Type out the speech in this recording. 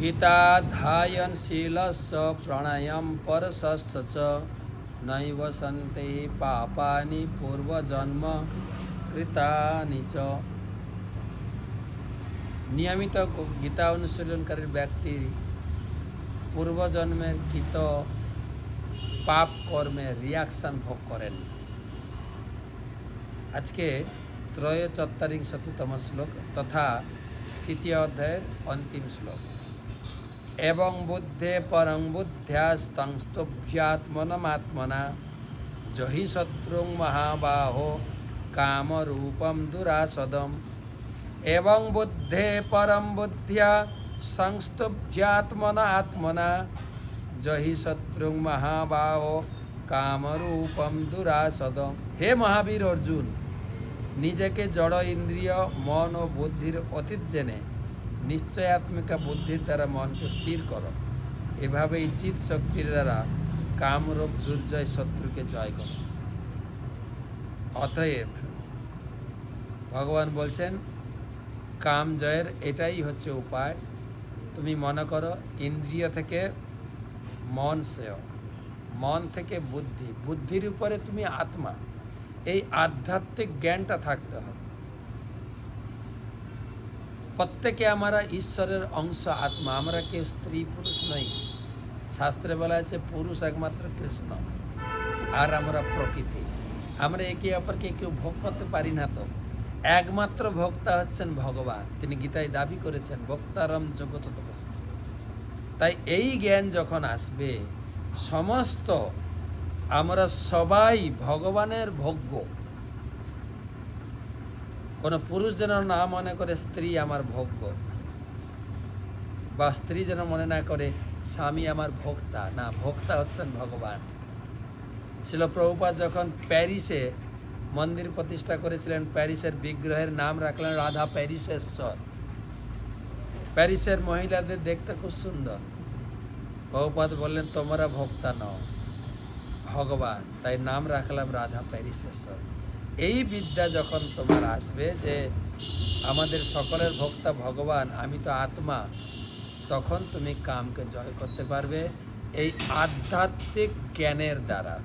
गीताध्यायनशीलस्य प्राणायाम परसस्य च नैव सन्ति पापानि पूर्वजन्म कृतानि च। नियमित गीता अनुशीलनकारी व्यक्ति पूर्वजन्मेर कृत पाप कर्मेर रियाक्शन भोग करें। आज के त्रयोचत्वारिंशततम श्लोक तथा तृतीय अध्याय अंतिम श्लोक। एवं बुद्धे परं बुद्ध्या संस्तुभ्यात्मनमात्मना जहि शत्रुं महाबाहो कामरूपं दुरासदम्। एवं बुद्धे परं बुद्ध्या संस्तुभ्यात्मना आत्मना जहि शत्रुं महाबाहो कामरूपम दुरासदम। हे महावीर अर्जुन, निजेके जड़ इंद्रिय मन और बुद्धिर अतीत जेने निश्चयात्मिका बुद्धिर द्वारा मन को स्थिर करो। एभावे चित शक्तिर द्वारा कामरूप दुर्जय शत्रु के जय करो। अतएव भगवान बोलছেন काम जयेर एटाई হচ্ছে उपाय। তুমি মনে করো इंद्रिय থেকে मन से मन থেকে बुद्धि बुद्धिर উপরে তুমি आत्मा এই आध्यात्मिक ज्ञानটা থাকতে হবে। प्रत्येके हमारा ईश्वरेर अंश आत्मा, हमारा केउ स्त्री पुरुष नहीं। शास्त्रे बला आछे पुरुष एकमात्र कृष्ण और हमारा प्रकृति। আমরা একে অপরকে কেউ ভোগ করতে পারি না। তো একমাত্র ভোক্তা হচ্ছেন ভগবান। তিনি গীতায় দাবি করেছেন ভোক্তারম জগত তপস্য। তাই এই জ্ঞান যখন আসবে সমস্ত আমরা সবাই ভগবানের ভোগ্য। কোনো পুরুষ যেন না মনে করে স্ত্রী আমার ভোগ্য, বা স্ত্রী যেন মনে না করে স্বামী আমার ভোক্তা। না, ভোক্তা হচ্ছেন ভগবান। শিল প্রভুপাদ যখন প্যারিসে মন্দির প্রতিষ্ঠা করেছিলেন, প্যারিসের বিগ্রহের নাম রাখলেন রাধা প্যারিসেশ্বর। প্যারিসের মহিলাদের দেখতে খুব সুন্দর। প্রভুপাদ বললেন তোমরা ভোক্তা নও, ভগবান, তাই নাম রাখলাম রাধা প্যারিসেশ্বর। এই বিদ্যা যখন তোমার আসবে যে আমাদের সকলের ভোক্তা ভগবান, আমি তো আত্মা, তখন তুমি কামকে জয় করতে পারবে এই আধ্যাত্মিক জ্ঞানের দ্বারা।